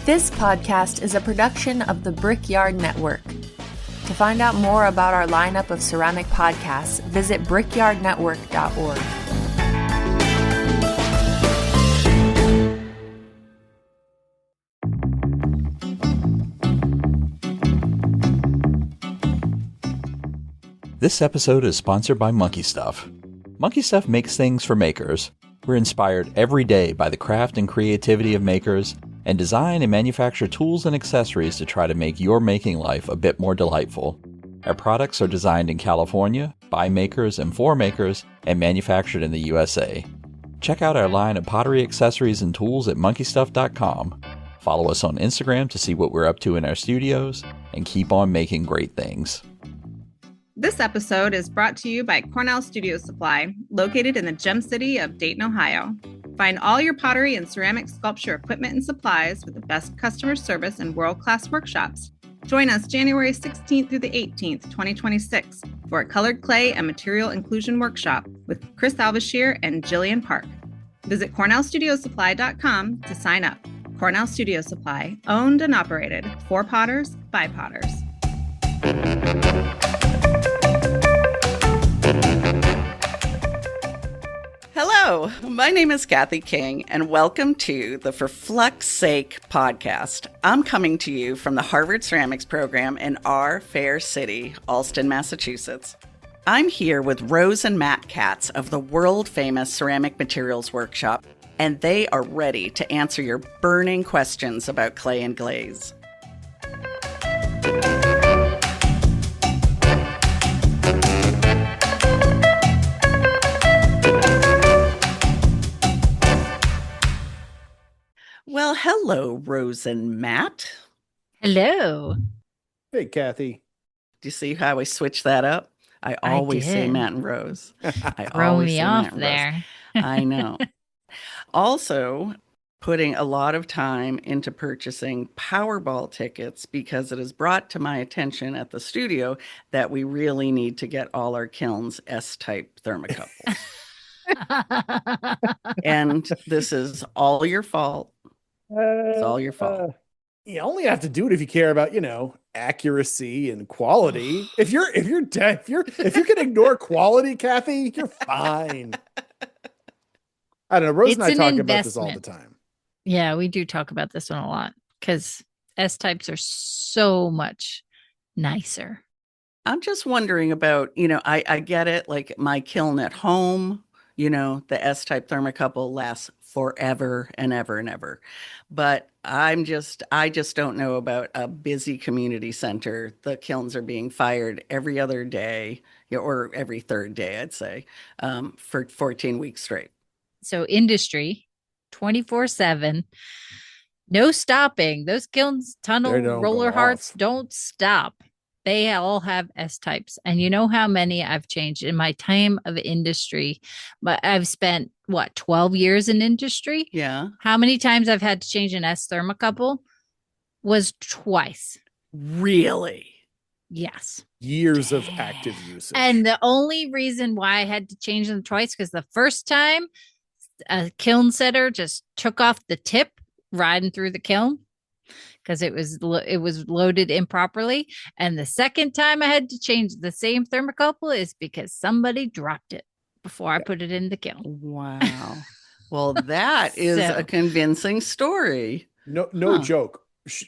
This podcast is a production of the Brickyard Network. To find out more about our lineup of ceramic podcasts, visit brickyardnetwork.org. This episode is sponsored by Monkey Stuff. Monkey Stuff makes things for makers. We're inspired every day by the craft and creativity of makers, and design and manufacture tools and accessories to try to make your making life a bit more delightful. Our products are designed in California, by makers and for makers, and manufactured in the USA. Check out our line of pottery accessories and tools at monkeystuff.com. Follow us on Instagram to see what we're up to in our studios, and keep on making great things. This episode is brought to you by Cornell Studio Supply, located in the Gem City of Dayton, Ohio. Find all your pottery and ceramic sculpture equipment and supplies with the best customer service and world-class workshops. Join us January 16th through the 18th, 2026 for a colored clay and material inclusion workshop with Chris Alvashir and Jillian Park. Visit CornellStudioSupply.com to sign up. Cornell Studio Supply, owned and operated for potters by potters. Hello, my name is Kathy King, and welcome to the Flux Sake podcast. I'm coming to you from the Harvard Ceramics program in our fair city, Allston, Massachusetts. I'm here with Rose and Matt Katz of the world-famous Ceramic Materials Workshop, and they are ready to answer your burning questions about clay and glaze. Well, hello, Rose and Matt. Hello. Hey, Kathy. Do you see how I switched that up? I always say Matt and Rose. I Throw always me say off Matt and there. Rose. I know. Also, putting a lot of time into purchasing Powerball tickets because it is brought to my attention at the studio that we really need to get all our kilns S-type thermocouples. And this is all your fault. It's all your fault. You only have to do it if you care about, accuracy and quality. If you can ignore quality, Kathy, you're fine. I don't know. Rose and I talk about this all the time. Yeah, we do talk about this one a lot because S-types are so much nicer. I'm just wondering about, I get it, like my kiln at home, the S-type thermocouple lasts forever and ever and ever. But I just don't know about a busy community center. The kilns are being fired every other day, or every third day, I'd say, for 14 weeks straight. So industry, 24/7, no stopping. Those kilns, tunnel, roller hearts don't stop. They all have S-types. And you know how many I've changed in my time of industry? But I've spent, 12 years in industry? Yeah. How many times I've had to change an S thermocouple? Was twice. Really? Yes. Years of active usage. And the only reason why I had to change them twice, because the first time a kiln setter just took off the tip riding through the kiln, because it was loaded improperly. And the second time I had to change the same thermocouple is because somebody dropped it before I put it in the kiln. Wow. Well, that is a convincing story. No joke.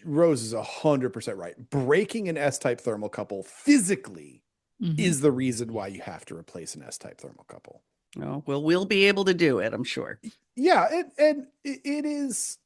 Rose is 100% right. Breaking an S-type thermocouple physically is the reason why you have to replace an S-type thermocouple. Oh, well, we'll be able to do it, I'm sure. Yeah, it is.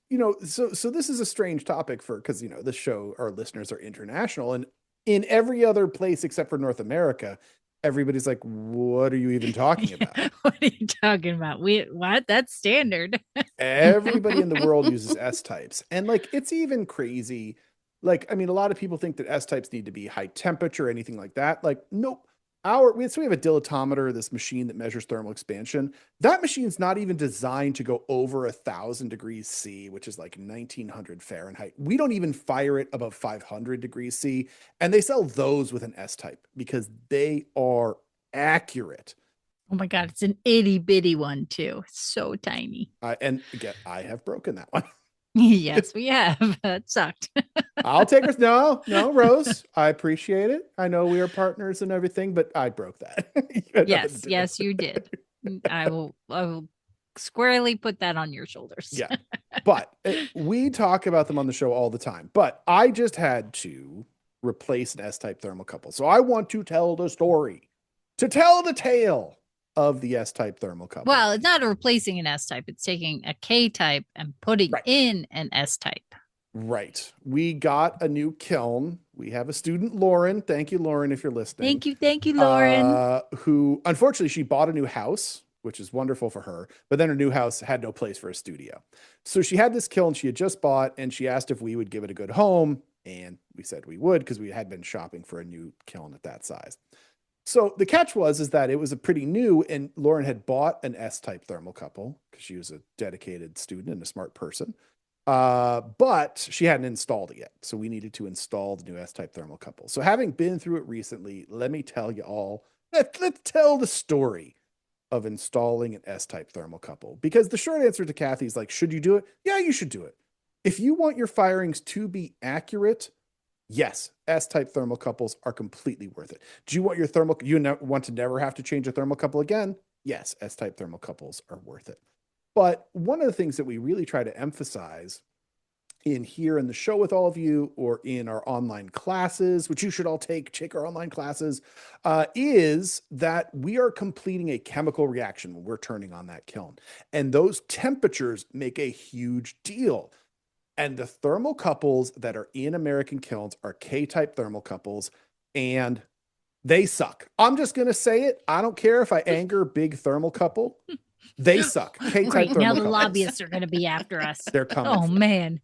So this is a strange topic because, this show, our listeners are international, and in every other place except for North America, everybody's like, what are you even talking about? What are you talking about? What? That's standard. Everybody in the world uses S-types. And it's even crazy. A lot of people think that S-types need to be high temperature or anything like that. Nope. We have a dilatometer, this machine that measures thermal expansion. That machine's not even designed to go over 1,000 degrees C, which is 1,900 Fahrenheit. We don't even fire it above 500 degrees C. And they sell those with an S-type because they are accurate. Oh my God, it's an itty bitty one too. It's so tiny. And again, I have broken that one. Yes, we have. It sucked. I'll take her. No, Rose. I appreciate it. I know we are partners and everything, but I broke that. You had nothing to do Yes, with you did. I will squarely put that on your shoulders. Yeah. But we talk about them on the show all the time. But I just had to replace an S-type thermocouple. So I want to tell the story, to tell the tale of the S-type thermocouple. Well, it's not replacing an S type. It's taking a K type and putting Right. in an S type. Right. We got a new kiln. We have a student, Lauren. Thank you, Lauren, if you're listening. Thank you, Lauren. Who, unfortunately, she bought a new house, which is wonderful for her. But then her new house had no place for a studio. So she had this kiln she had just bought, and she asked if we would give it a good home. And we said we would, because we had been shopping for a new kiln at that size. So the catch is that it was a pretty new, and Lauren had bought an S-type thermocouple because she was a dedicated student and a smart person. But she hadn't installed it yet. So we needed to install the new S-type thermocouple. So having been through it recently, let me tell you all, let's tell the story of installing an S-type thermocouple. Because the short answer to Kathy's like, should you do it? Yeah, you should do it. If you want your firings to be accurate, yes, S-type thermocouples are completely worth it. Do you want your want to never have to change a thermocouple again? Yes, S-type thermocouples are worth it. But one of the things that we really try to emphasize in here in the show with all of you, or in our online classes, which you should all take our online classes, is that we are completing a chemical reaction when we're turning on that kiln. And those temperatures make a huge deal. And the thermocouples that are in American kilns are K-type thermocouples, and they suck. I'm just going to say it. I don't care if I anger big thermocouple. They suck. K-type Great. Now the thermocouples. lobbyists are going to be after us. They're coming. Oh, man.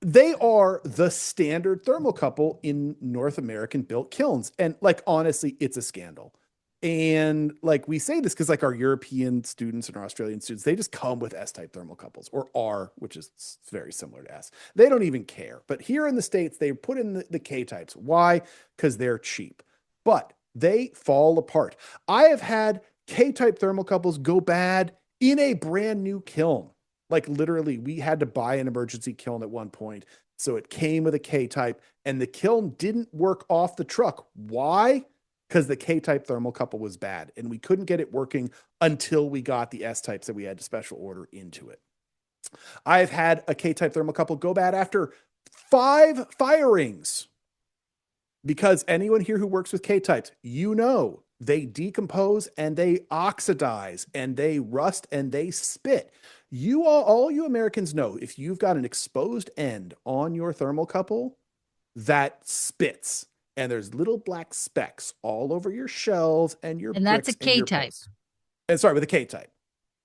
They are the standard thermocouple in North American built kilns. And like, honestly, it's a scandal. And like, we say this because like our European students and our Australian students, they just come with S-type thermocouples, or R, which is very similar to S. They don't even care. But here in the States, they put in the K-types. Why? Because they're cheap. But they fall apart. I have had K-type thermocouples go bad in a brand new kiln. Like literally, we had to buy an emergency kiln at one point. So it came with a K-type, and the kiln didn't work off the truck. Why? Because the K-type thermocouple was bad, and we couldn't get it working until we got the S-types that we had to special order into it. I've had a K-type thermocouple go bad after 5 firings. Because anyone here who works with K-types, you know, they decompose and they oxidize and they rust and they spit. All you Americans know, if you've got an exposed end on your thermocouple, that spits. And there's little black specks all over your shelves and your And that's a bricks and your K-type. posts. And sorry, with a K-type.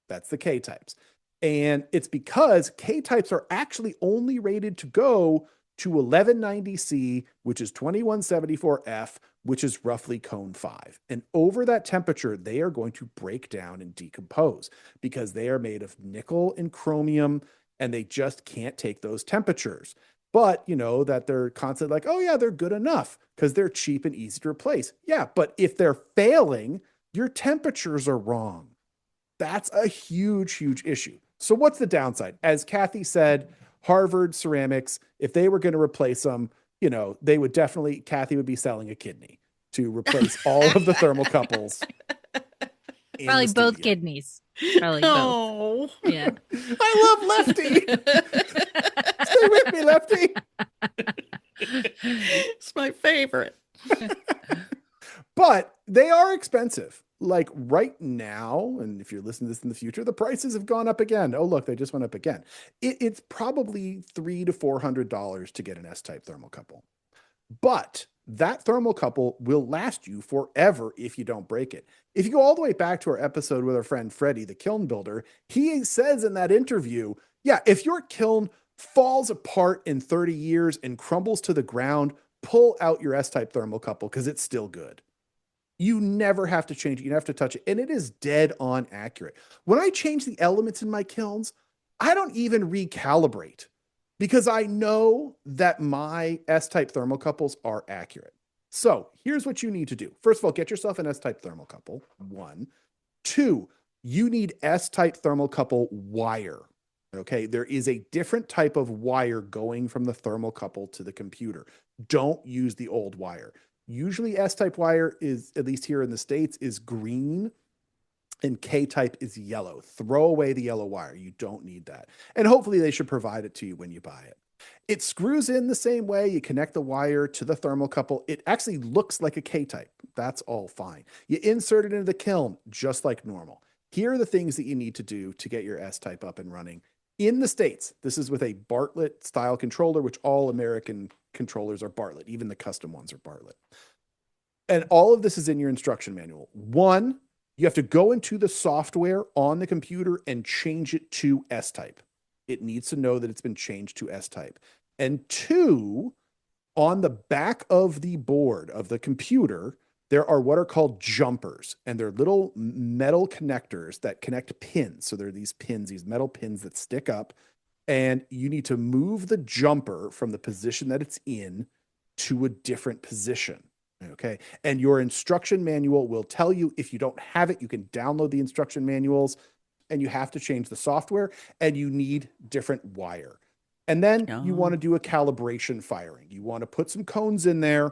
That's the K-types. And it's because K-types are actually only rated to go to 1190C, which is 2174F, which is roughly cone 5. And over that temperature, they are going to break down and decompose because they are made of nickel and chromium, and they just can't take those temperatures. But you know that they're constantly like, oh yeah, they're good enough because they're cheap and easy to replace. Yeah, but if they're failing, your temperatures are wrong. That's a huge, huge issue. So what's the downside? As Kathy said, Harvard Ceramics, if they were going to replace them, you know, Kathy would be selling a kidney to replace all of the thermocouples. Probably both kidneys. Probably both. Yeah. I love Lefty. Stay with me, Lefty. It's my favorite. But they are expensive. Like right now, and if you're listening to this in the future, the prices have gone up again. Oh, look, they just went up again. It's probably $300 to $400 to get an S-type thermocouple. But that thermocouple will last you forever if you don't break it. If you go all the way back to our episode with our friend Freddie, the kiln builder, he says in that interview, yeah, if your kiln falls apart in 30 years and crumbles to the ground, pull out your S-type thermocouple because it's still good. You never have to change it. You don't have to touch it. And it is dead on accurate. When I change the elements in my kilns, I don't even recalibrate because I know that my S-type thermocouples are accurate. So here's what you need to do. First of all, get yourself an S-type thermocouple. 1. 2, you need S-type thermocouple wire. Okay, there is a different type of wire going from the thermocouple to the computer. Don't use the old wire. Usually S-type wire is, at least here in the States, is green and K-type is yellow. Throw away the yellow wire. You don't need that. And hopefully they should provide it to you when you buy it. It screws in the same way. You connect the wire to the thermocouple. It actually looks like a K-type. That's all fine. You insert it into the kiln just like normal. Here are the things that you need to do to get your S-type up and running. In the States, this is with a Bartlett style controller, which all American controllers are Bartlett. Even the custom ones are Bartlett. And all of this is in your instruction manual. One, you have to go into the software on the computer and change it to S-type. It needs to know that it's been changed to S-type. And two, on the back of the board of the computer, there are what are called jumpers, and they're little metal connectors that connect pins. So there are these pins, these metal pins that stick up, and you need to move the jumper from the position that it's in to a different position. Okay. And your instruction manual will tell you if you don't have it, you can download the instruction manuals, and you have to change the software, and you need different wire. And then you want to do a calibration firing. You want to put some cones in there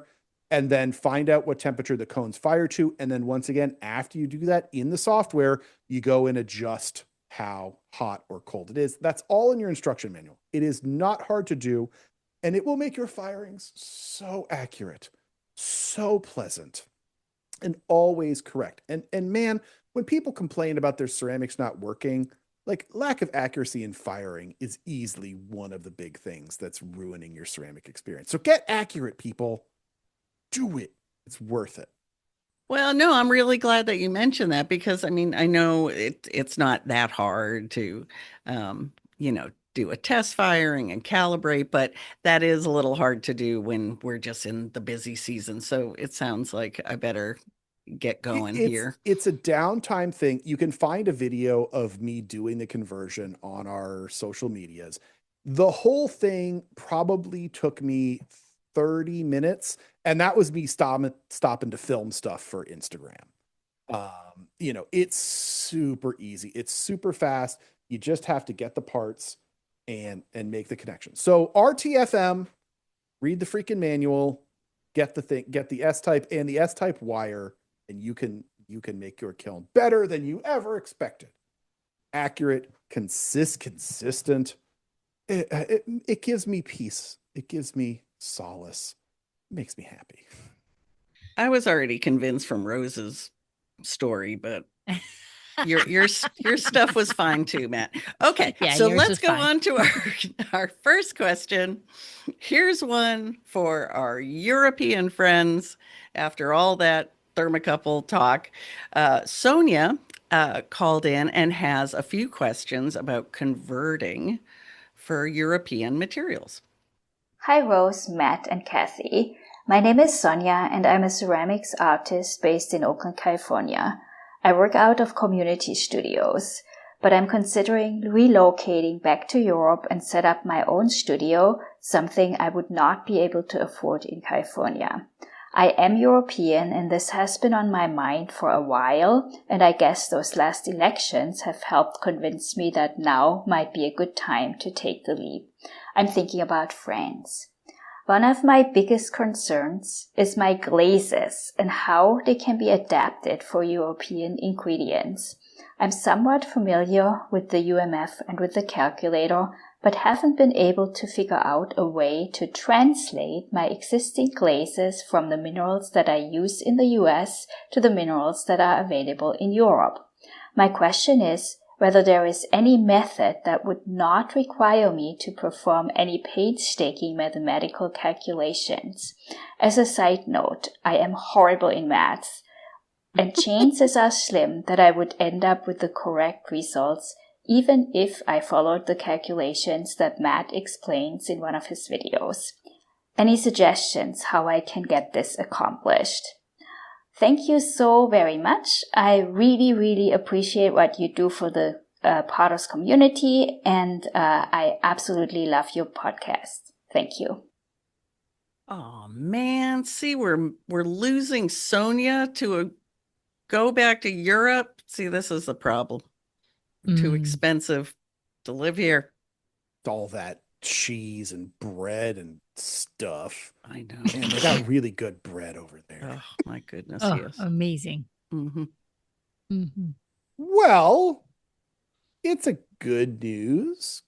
and then find out what temperature the cones fire to. And then once again, after you do that in the software, you go and adjust how hot or cold it is. That's all in your instruction manual. It is not hard to do, and it will make your firings so accurate, so pleasant, and always correct. And man, when people complain about their ceramics not working, like lack of accuracy in firing is easily one of the big things that's ruining your ceramic experience. So get accurate, people. Do it. It's worth it. Well, no, I'm really glad that you mentioned that, because I mean, I know it's not that hard to, do a test firing and calibrate, but that is a little hard to do when we're just in the busy season. So it sounds like I better get going here. It's a downtime thing. You can find a video of me doing the conversion on our social medias. The whole thing probably took me 30 minutes, and that was me stopping to film stuff for Instagram. It's super easy. It's super fast. You just have to get the parts and make the connection. So RTFM, read the freaking manual, get the S-type and the S-type wire, and you can make your kiln better than you ever expected. Accurate, consistent. It gives me peace. It gives me solace. It makes me happy. I was already convinced from Rose's story, but your stuff was fine too, Matt. Okay, Yeah, so yours let's was go fine. on to our first question. Here's one for our European friends. After all that thermocouple talk, Sonia called in and has a few questions about converting for European materials. Hi Rose, Matt, and Kathy. My name is Sonia, and I'm a ceramics artist based in Oakland, California. I work out of community studios, but I'm considering relocating back to Europe and set up my own studio, something I would not be able to afford in California. I am European, and this has been on my mind for a while, and I guess those last elections have helped convince me that now might be a good time to take the leap. I'm thinking about France. One of my biggest concerns is my glazes and how they can be adapted for European ingredients. I'm somewhat familiar with the UMF and with the calculator, but haven't been able to figure out a way to translate my existing glazes from the minerals that I use in the US to the minerals that are available in Europe. My question is whether there is any method that would not require me to perform any painstaking mathematical calculations. As a side note, I am horrible in maths, and chances are slim that I would end up with the correct results, even if I followed the calculations that Matt explains in one of his videos. Any suggestions how I can get this accomplished? Thank you so very much. I really, really appreciate what you do for the Potters community, and I absolutely love your podcast. Thank you. Oh man, see, we're losing Sonia to go back to Europe. See, this is the problem. Too expensive to live here. All that cheese and bread and stuff. I know. And they got really good bread over there. Oh, my goodness. Oh, Yes. amazing. Mm-hmm. Mm-hmm. Well, it's a good news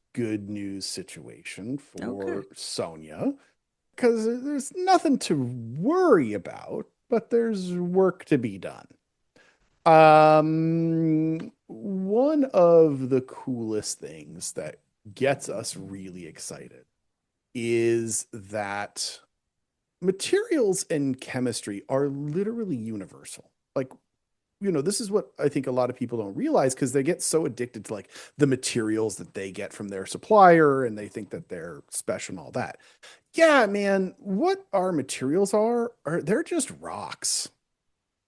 situation for Sonia, because there's nothing to worry about, but there's work to be done. One of the coolest things that gets us really excited is that materials and chemistry are literally universal. Like, this is what I think a lot of people don't realize, because they get so addicted to like the materials that they get from their supplier and they think that they're special and all that. Yeah, man, what our materials are they're just rocks.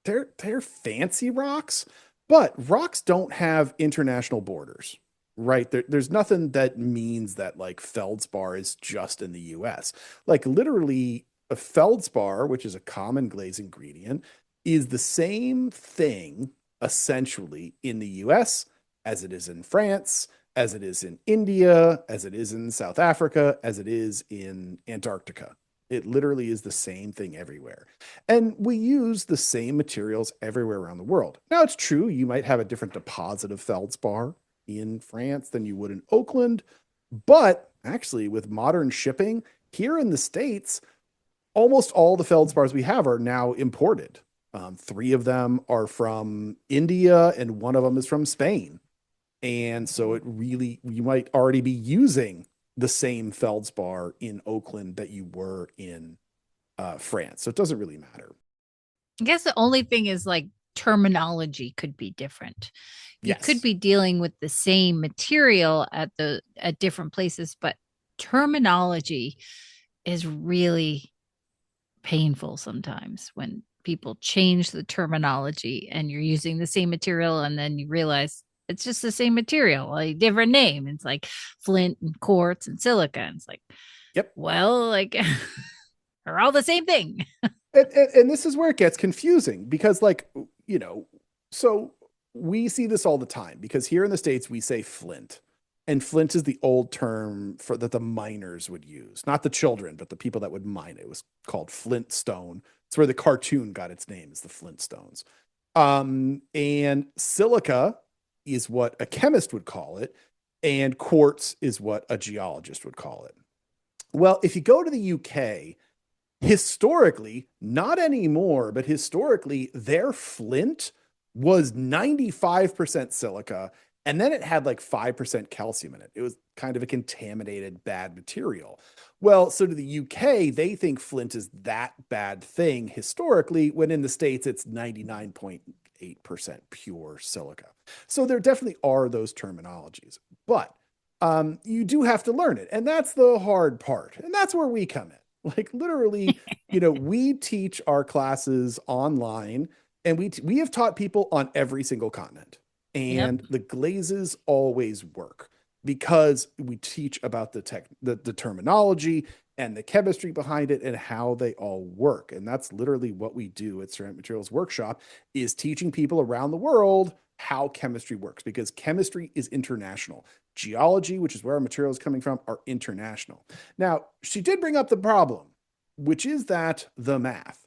They're fancy rocks, but rocks don't have international borders, right? There's nothing that means that like feldspar is just in the US. Like literally a feldspar, which is a common glaze ingredient, is the same thing essentially in the US as it is in France, as it is in India, as it is in South Africa, as it is in Antarctica. It literally is the same thing everywhere. And we use the same materials everywhere around the world. Now, it's true, you might have a different deposit of feldspar in France than you would in Oakland. But actually, with modern shipping here in the States, almost all the feldspars we have are now imported. 3 of them are from India and 1 of them is from Spain. And so you might already be using the same feldspar in Oakland that you were in France. So it doesn't really matter. I guess the only thing is like terminology could be different. You Yes. could be dealing with the same material at different places, but terminology is really painful sometimes when people change the terminology and you're using the same material and then you realize it's just the same material, a different name. It's like flint and quartz and silica. And it's like, yep. Well, like are all the same thing. And this is where it gets confusing because so we see this all the time because here in the States, we say flint. And flint is the old term that the miners would use, not the children, but the people that would mine it. It was called flintstone. It's where the cartoon got its name, is the Flintstones. And silica is what a chemist would call it, and quartz is what a geologist would call it. Well, if you go to the UK, historically, not anymore, but historically, their flint was 95% silica, and then it had like 5% calcium in it. It was kind of a contaminated bad material. Well, so to the UK, they think flint is that bad thing historically, when in the States, it's 99.8% pure silica. So there definitely are those terminologies, but you do have to learn it. And that's the hard part. And that's where we come in. Like literally, we teach our classes online, and we have taught people on every single continent. And the glazes always work because we teach about the terminology and the chemistry behind it and how they all work. And that's literally what we do at Ceramic Materials Workshop, is teaching people around the world how chemistry works, because chemistry is international. Geology, which is where our material is coming from, are international. Now, she did bring up the problem, which is that the math.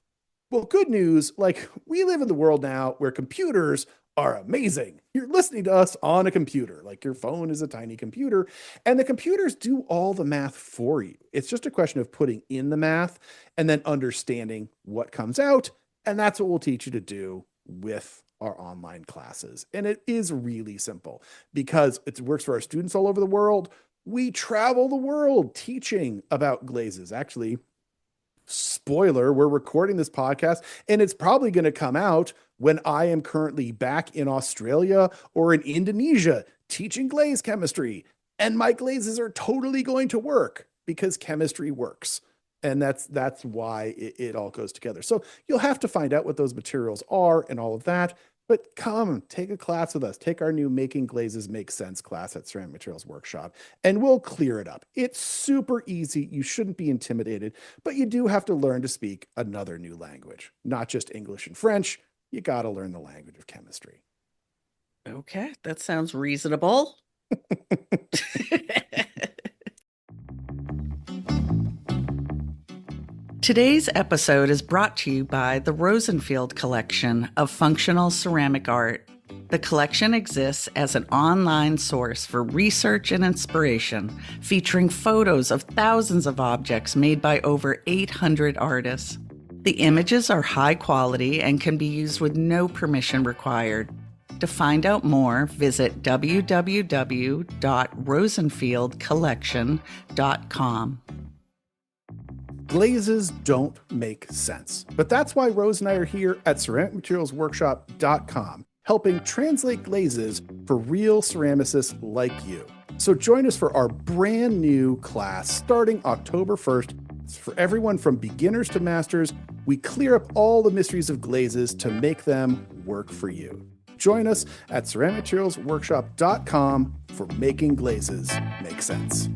Well, good news, like we live in the world now where computers are amazing. You're listening to us on a computer, like your phone is a tiny computer, and the computers do all the math for you. It's just a question of putting in the math and then understanding what comes out. And that's what we'll teach you to do with our online classes. And it is really simple because it works for our students all over the world. We travel the world teaching about glazes. Actually, spoiler, we're recording this podcast and it's probably going to come out when I am currently back in Australia or in Indonesia teaching glaze chemistry. And my glazes are totally going to work because chemistry works. And that's why it all goes together. So you'll have to find out what those materials are and all of that. But come, take a class with us. Take our new Making Glazes Make Sense class at Ceramic Materials Workshop, and we'll clear it up. It's super easy. You shouldn't be intimidated, but you do have to learn to speak another new language, not just English and French. You got to learn the language of chemistry. Okay, that sounds reasonable. Today's episode is brought to you by the Rosenfield Collection of Functional Ceramic Art. The collection exists as an online source for research and inspiration, featuring photos of thousands of objects made by over 800 artists. The images are high quality and can be used with no permission required. To find out more, visit www.rosenfieldcollection.com. Glazes don't make sense, but that's why Rose and I are here at ceramicmaterialsworkshop.com, helping translate glazes for real ceramicists like you. So join us for our brand new class starting October 1st. It's for everyone from beginners to masters. We clear up all the mysteries of glazes to make them work for you. Join us at ceramicmaterialsworkshop.com for making glazes make sense.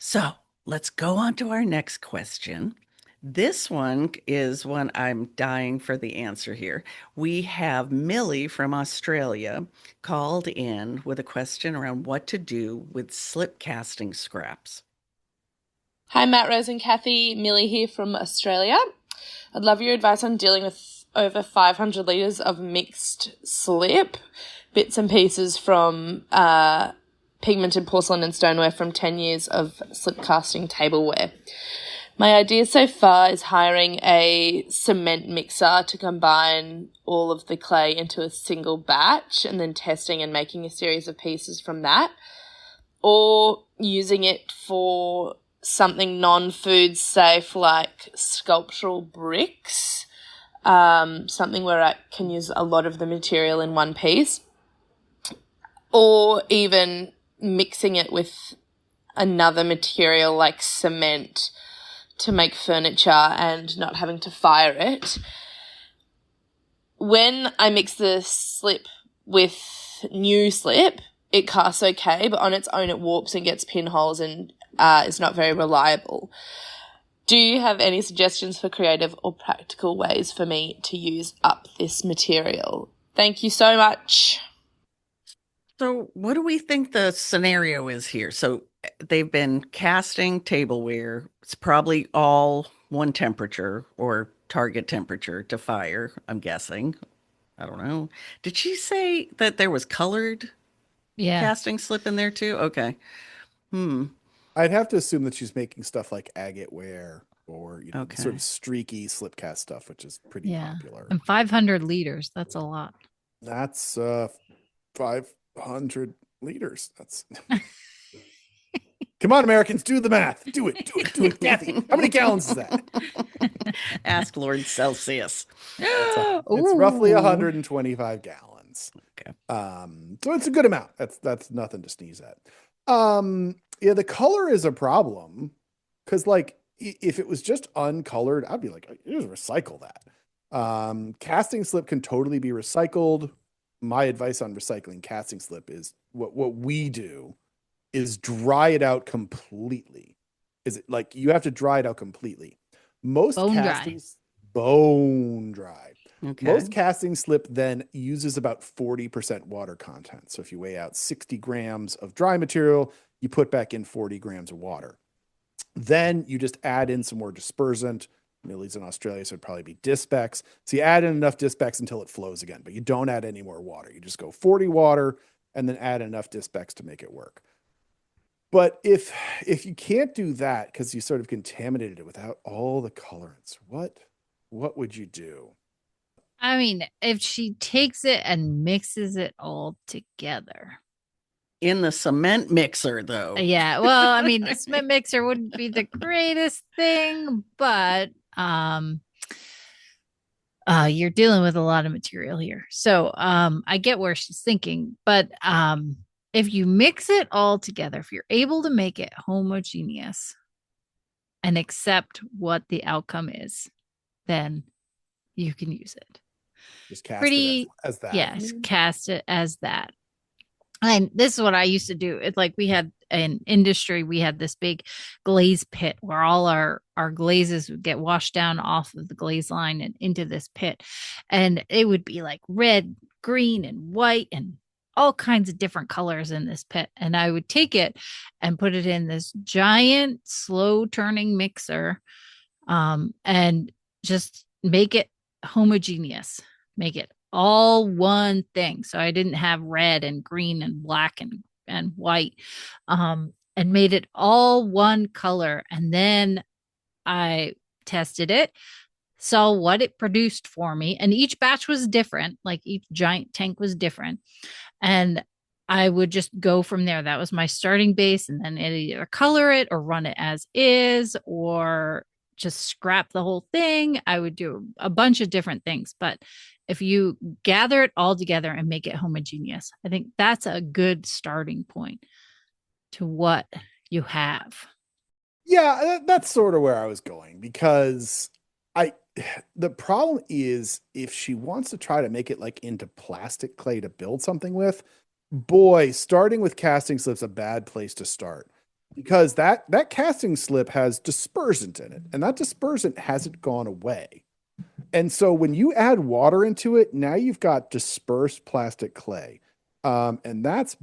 So let's go on to our next question. This one is one I'm dying for the answer here. We have Millie from Australia called in with a question around what to do with slip casting scraps. Hi, Matt, Rose, and Kathy. Millie here from Australia. I'd love your advice on dealing with over 500 litres of mixed slip, bits and pieces from pigmented porcelain and stoneware from 10 years of slip casting tableware. My idea so far is hiring a cement mixer to combine all of the clay into a single batch and then testing and making a series of pieces from that, or using it for something non-food safe like sculptural bricks, something where I can use a lot of the material in one piece, or even mixing it with another material like cement to make furniture and not having to fire it. When I mix the slip with new slip, it casts okay, but on its own it warps and gets pinholes and is not very reliable. Do you have any suggestions for creative or practical ways for me to use up this material? Thank you so much. So what do we think the scenario is here? So they've been casting tableware. It's probably all one temperature or target temperature to fire, I'm guessing. I don't know. Did she say that there was colored casting slip in there too? Okay. I'd have to assume that she's making stuff like agate ware or sort of streaky slip cast stuff, which is pretty popular. And 500 liters, that's a lot. That's 500 liters. That's Come on, Americans, do the math. Do it, Kathy. How many gallons is that? Ask Lord Celsius. It's roughly 125 gallons. Okay. So it's a good amount. That's nothing to sneeze at. The color is a problem because, like, if it was just uncolored, I'd be like, just recycle that. Casting slip can totally be recycled. My advice on recycling casting slip is what we do is dry it out completely. Is it like you have to dry it out completely? Most bone dry. Okay. Most casting slip then uses about 40% water content. So if you weigh out 60 grams of dry material, you put back in 40 grams of water. Then you just add in some more dispersant. Millie's in Australia, so it'd probably be Dispex. So you add in enough Dispex until it flows again, but you don't add any more water. You just go 40 water and then add enough Dispex to make it work. But if you can't do that because you sort of contaminated it without all the colorants, what would you do? I mean, if she takes it and mixes it all together. In the cement mixer, though. Yeah. Well, I mean, the cement mixer wouldn't be the greatest thing, but you're dealing with a lot of material here. So I get where she's thinking, but if you mix it all together, if you're able to make it homogeneous and accept what the outcome is, then you can use it. Just cast it as that. Yes, cast it as that. And this is what I used to do. It's like we had an industry, we had this big glaze pit where all our glazes would get washed down off of the glaze line and into this pit. And it would be like red green and white and all kinds of different colors in this pit. And I would take it and put it in this giant, slow turning mixer, and just make it homogeneous, make it all one thing. So I didn't have red and green and black and white, and made it all one color. And then I tested it, saw what it produced for me. And each batch was different, like each giant tank was different. And I would just go from there. That was my starting base. And then either color it or run it as is, or just scrap the whole thing. I would do a bunch of different things. But if you gather it all together and make it homogeneous, I think that's a good starting point to what you have. Yeah, that's sort of where I was going, because the problem is if she wants to try to make it like into plastic clay to build something with, boy, starting with casting slip's a bad place to start, because that casting slip has dispersant in it, and that dispersant hasn't gone away. And so when you add water into it, now you've got dispersed plastic clay. And that's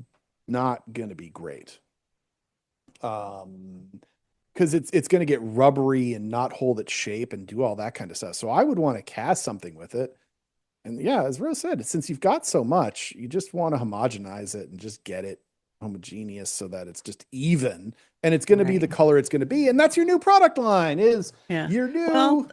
not going to be great. Because it's going to get rubbery and not hold its shape and do all that kind of stuff. So I would want to cast something with it. And yeah, as Rose said, since you've got so much, you just want to homogenize it and just get it homogeneous so that it's just even, and it's going to be the color it's going to be. And that's your new product line, is your new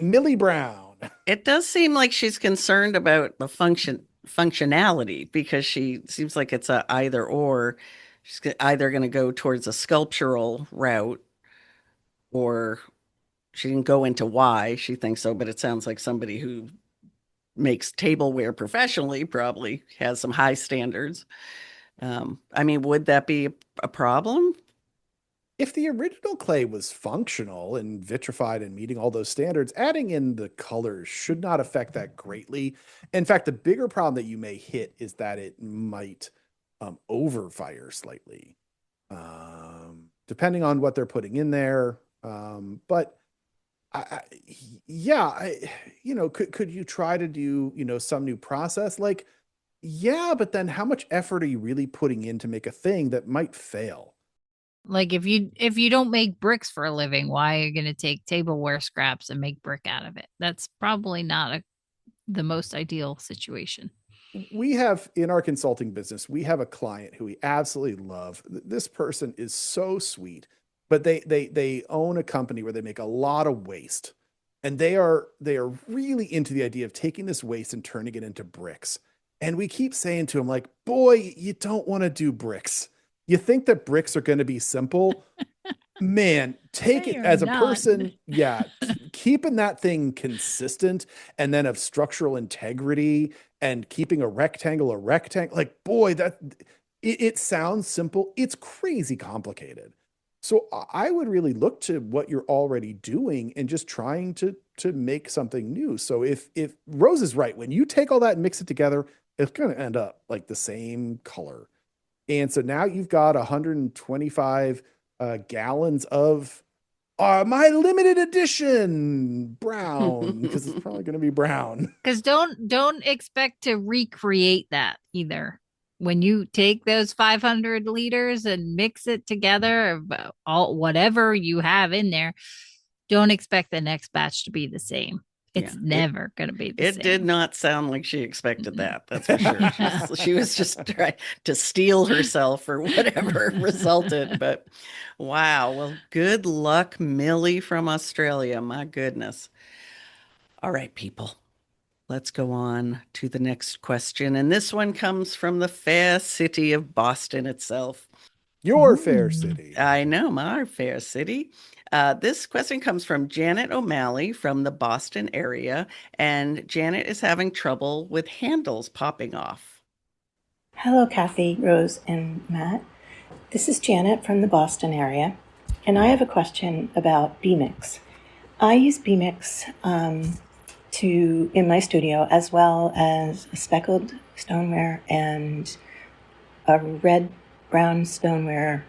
Millie Brown. It does seem like she's concerned about the functionality, because she seems like it's a either or. She's either going to go towards a sculptural route, or she didn't go into why she thinks so, but it sounds like somebody who makes tableware professionally probably has some high standards. I mean, would that be a problem? If the original clay was functional and vitrified and meeting all those standards, adding in the colors should not affect that greatly. In fact, the bigger problem that you may hit is that it might overfire slightly, depending on what they're putting in there. But could you try to do, some new process? Like, yeah, but then how much effort are you really putting in to make a thing that might fail? Like if you don't make bricks for a living, why are you going to take tableware scraps and make brick out of it? That's probably not the most ideal situation. We have, in our consulting business, we have a client who we absolutely love. This person is so sweet, but they own a company where they make a lot of waste, and they are really into the idea of taking this waste and turning it into bricks. And we keep saying to him, like, boy, you don't want to do bricks. You think that bricks are going to be simple? Man, take it as a person. Yeah. Keeping that thing consistent, and then of structural integrity, and keeping a rectangle, like, boy, it sounds simple. It's crazy complicated. So I would really look to what you're already doing and just trying to make something new. So if Rose is right, when you take all that and mix it together, it's going to end up like the same color. And so now you've got 125 gallons of my limited edition brown, because it's probably going to be brown. Because don't expect to recreate that either. When you take those 500 liters and mix it together, all whatever you have in there, don't expect the next batch to be the same. It's never going to be the same. It did not sound like she expected that. That's for sure. She was just trying to steel herself for whatever resulted. But wow. Well, good luck, Millie from Australia. My goodness. All right, people. Let's go on to the next question. And this one comes from the fair city of Boston itself. Your fair city. I know, my fair city. This question comes from Janet O'Malley from the Boston area, and Janet is having trouble with handles popping off. Hello, Kathy, Rose, and Matt. This is Janet from the Boston area, and I have a question about B-Mix. I use B-Mix in my studio, as well as a speckled stoneware and a red-brown stoneware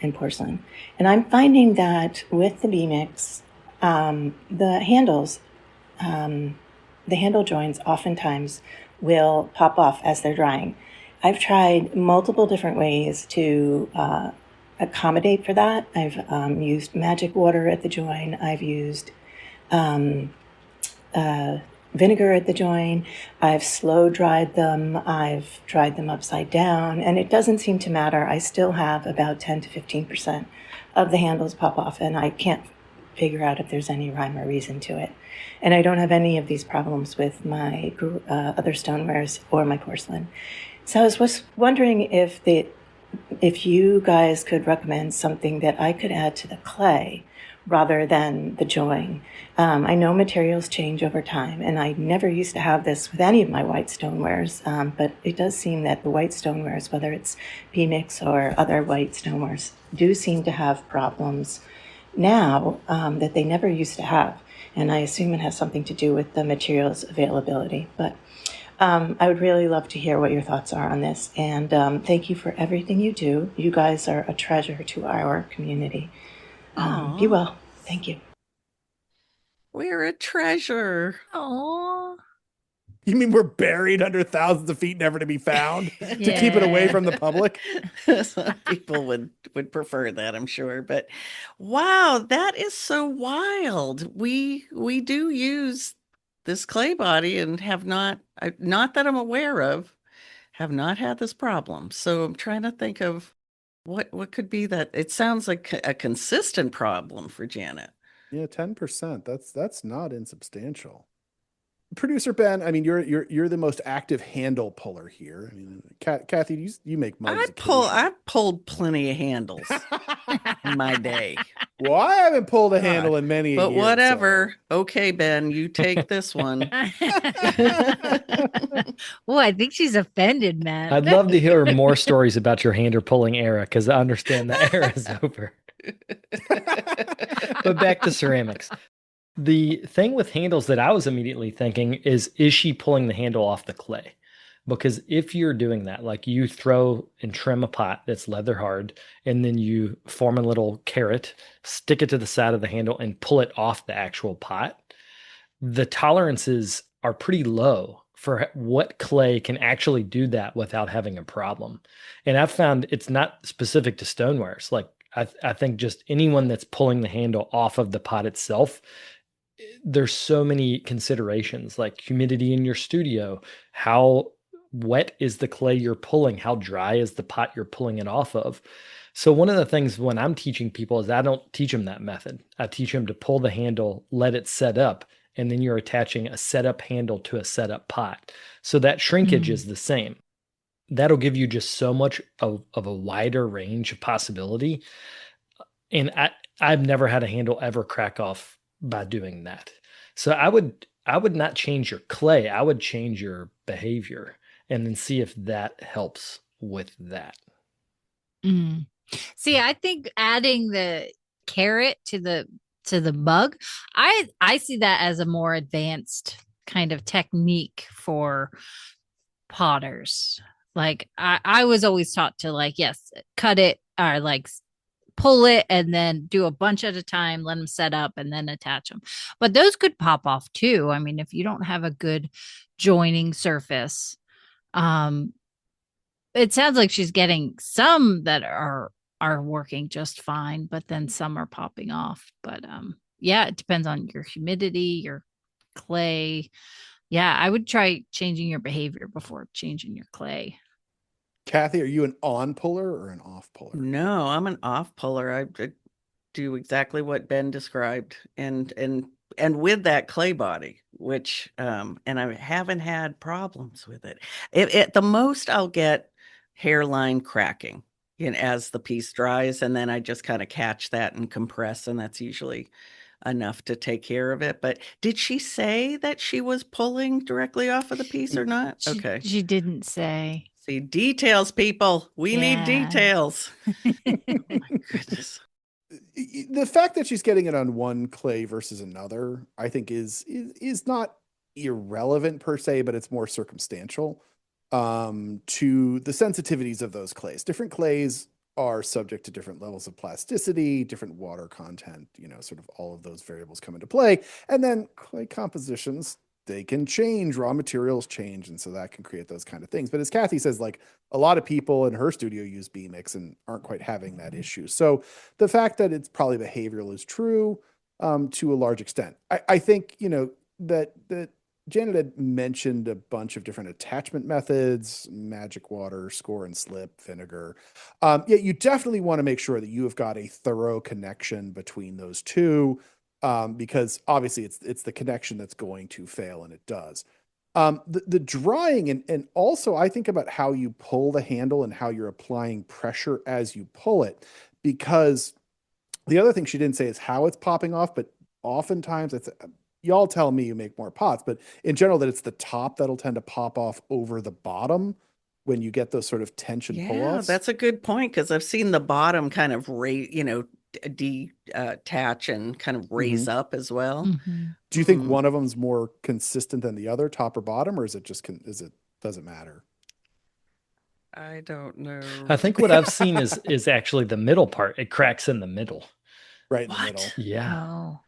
and porcelain. And I'm finding that with the B-Mix, the handles, the handle joins oftentimes will pop off as they're drying. I've tried multiple different ways to accommodate for that. I've used magic water at the join. I've used vinegar at the join. I've slow dried them. I've dried them upside down, and it doesn't seem to matter. I still have about 10 to 15% of the handles pop off, and I can't figure out if there's any rhyme or reason to it. And I don't have any of these problems with my other stonewares or my porcelain. So I was wondering if you guys could recommend something that I could add to the clay rather than the join. I know materials change over time, and I never used to have this with any of my white stonewares, but it does seem that the white stonewares, whether it's P-Mix or other white stonewares, do seem to have problems now that they never used to have. And I assume it has something to do with the materials availability. But I would really love to hear what your thoughts are on this. And thank you for everything you do. You guys are a treasure to our community. Be well. Thank you. We're a treasure. Oh, You mean we're buried under thousands of feet, never to be found, to keep it away from the public? Some people would prefer that, I'm sure. But wow, that is so wild. We do use this clay body and have not that I'm aware of, have not had this problem. So I'm trying to think of what could be that. It sounds like a consistent problem for Janet. Yeah, 10%. That's not insubstantial. Producer Ben, I mean, you're the most active handle puller here. I mean, Kathy, you make mugs. I've pulled plenty of handles in my day. Well, I haven't pulled a handle in many a But year, whatever. So. Okay, Ben, you take this one. Oh, I think she's offended, Matt. I'd love to hear more stories about your handle pulling era, because I understand that era is over. But back to ceramics. The thing with handles that I was immediately thinking is she pulling the handle off the clay? Because if you're doing that, like you throw and trim a pot that's leather hard, and then you form a little carrot, stick it to the side of the handle and pull it off the actual pot, the tolerances are pretty low for what clay can actually do that without having a problem. And I've found it's not specific to stonewares. Like I think just anyone that's pulling the handle off of the pot itself, there's so many considerations, like humidity in your studio, how wet is the clay you're pulling, how dry is the pot you're pulling it off of. So one of the things when I'm teaching people is I don't teach them that method. I teach them to pull the handle, let it set up, and then you're attaching a setup handle to a setup pot. So that shrinkage is the same. That'll give you just so much of a wider range of possibility. And I've never had a handle ever crack off by doing that. So I would not change your clay. I would change your behavior and then see if that helps with that. See, I think adding the carrot to the mug, I see that as a more advanced kind of technique for potters. Like I was always taught to, like, yes, cut it or like pull it and then do a bunch at a time, let them set up and then attach them. But those could pop off too. I mean, if you don't have a good joining surface, it sounds like she's getting some that are working just fine, but then some are popping off. But yeah, it depends on your humidity, your clay. Yeah, I would try changing your behavior before changing your clay. Kathy, are you an on puller or an off puller? No, I'm an off puller. I do exactly what Ben described, and with that clay body, which and I haven't had problems with it. At the most, I'll get hairline cracking, as the piece dries, and then I just kind of catch that and compress, and that's usually enough to take care of it. But did she say that she was pulling directly off of the piece or not? Okay, she didn't say. See, details, people. We need details. Oh my goodness. The fact that she's getting it on one clay versus another, I think is not irrelevant per se, but it's more circumstantial to the sensitivities of those clays. Different clays are subject to different levels of plasticity, different water content, sort of all of those variables come into play. And then clay compositions they can change, raw materials change, and so that can create those kind of things. But as Kathy says, like a lot of people in her studio use B-Mix and aren't quite having that issue. So the fact that it's probably behavioral is true to a large extent. I think, that Janet had mentioned a bunch of different attachment methods, magic water, score and slip, vinegar. You definitely want to make sure that you have got a thorough connection between those two, because obviously it's the connection that's going to fail, and it does. The drying, and also I think about how you pull the handle and how you're applying pressure as you pull it, because the other thing she didn't say is how it's popping off, but oftentimes y'all tell me you make more pots, but in general that it's the top that'll tend to pop off over the bottom when you get those sort of tension pull-offs. That's a good point, because I've seen the bottom kind of detach and kind of raise up as well. Do you think one of them's more consistent than the other, top or bottom, or is it just does it matter? I don't know. I think what I've seen is actually the middle part. It cracks in the middle. Right in the middle. Yeah. Oh.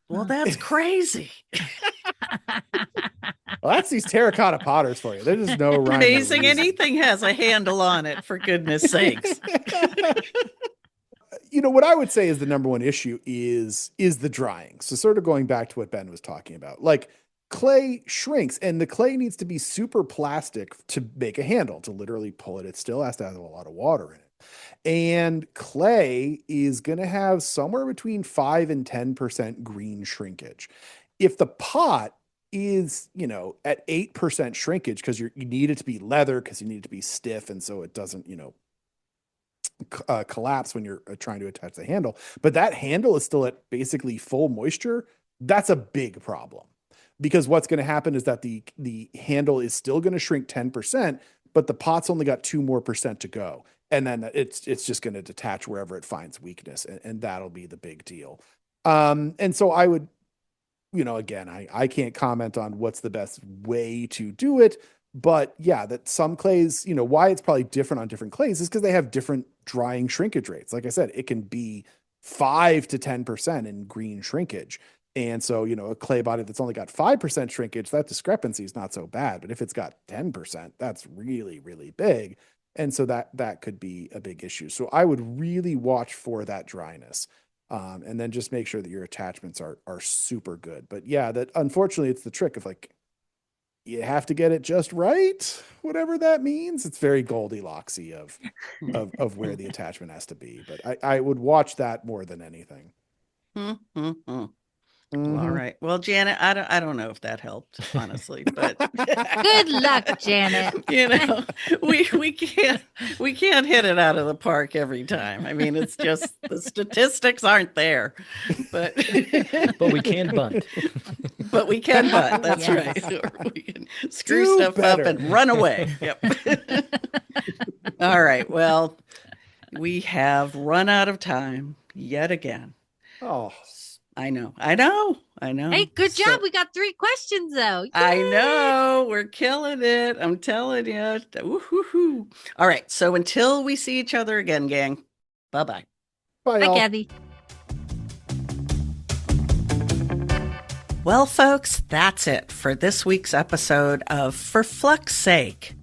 Well, that's crazy. Well, that's these terracotta potters for you. There's just no rhyme. Amazing. Anything has a handle on it, for goodness sakes. What I would say is the number one issue is the drying. So sort of going back to what Ben was talking about, like clay shrinks, and the clay needs to be super plastic to make a handle, to literally pull it. It still has to have a lot of water in it. And clay is going to have somewhere between 5 and 10% green shrinkage. If the pot is, at 8% shrinkage, because you need it to be leather, because you need it to be stiff, and so it doesn't, collapse when you're trying to attach the handle, but that handle is still at basically full moisture, that's a big problem. Because what's going to happen is that the handle is still going to shrink 10%, but the pot's only got 2% more to go. And then it's just going to detach wherever it finds weakness, and that'll be the big deal. And so I would, again, I can't comment on what's the best way to do it, but yeah, that some clays, why it's probably different on different clays is because they have different drying shrinkage rates. Like I said, it can be 5 to 10% in green shrinkage. And so, a clay body that's only got 5% shrinkage, that discrepancy is not so bad. But if it's got 10%, that's really, really big. And so that could be a big issue. So I would really watch for that dryness, and then just make sure that your attachments are super good. But yeah, that unfortunately it's the trick of like, you have to get it just right, whatever that means. It's very Goldilocks-y of where the attachment has to be. But I would watch that more than anything. All right. Well, Janet, I don't know if that helped, honestly, but Good luck, Janet. we can't hit it out of the park every time. I mean, it's just the statistics aren't there, but we can bunt. But we can bunt. That's right. Or we can screw stuff up and run away. Yep. All right. Well, we have run out of time yet again. Oh. I know. Hey, good job. We got 3 questions, though. Yay! I know. We're killing it. I'm telling you. Woo-hoo-hoo. All right. So until we see each other again, gang, bye-bye. Bye, Bye, y'all. Kathy. Well, folks, that's it for this week's episode of For Flux Sake.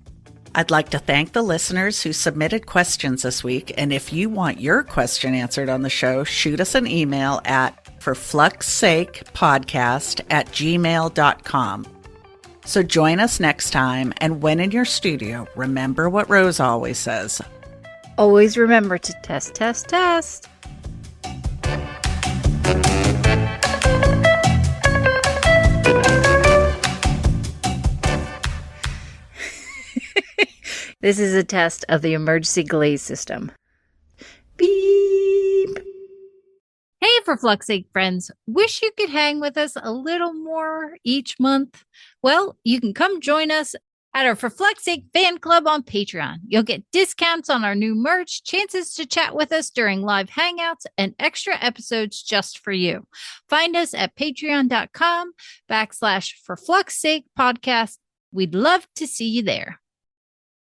I'd like to thank the listeners who submitted questions this week. And if you want your question answered on the show, shoot us an email at ForFluxSakePodcast@gmail.com. So join us next time. And when in your studio, remember what Rose always says. Always remember to test, test, test. This is a test of the emergency glaze system. Beep. Hey, for Flux Sake friends, wish you could hang with us a little more each month? Well, you can come join us at our For Flux Sake fan club on Patreon. You'll get discounts on our new merch, chances to chat with us during live hangouts, and extra episodes just for you. Find us at patreon.com/ForFluxSakePodcast. We'd love to see you there.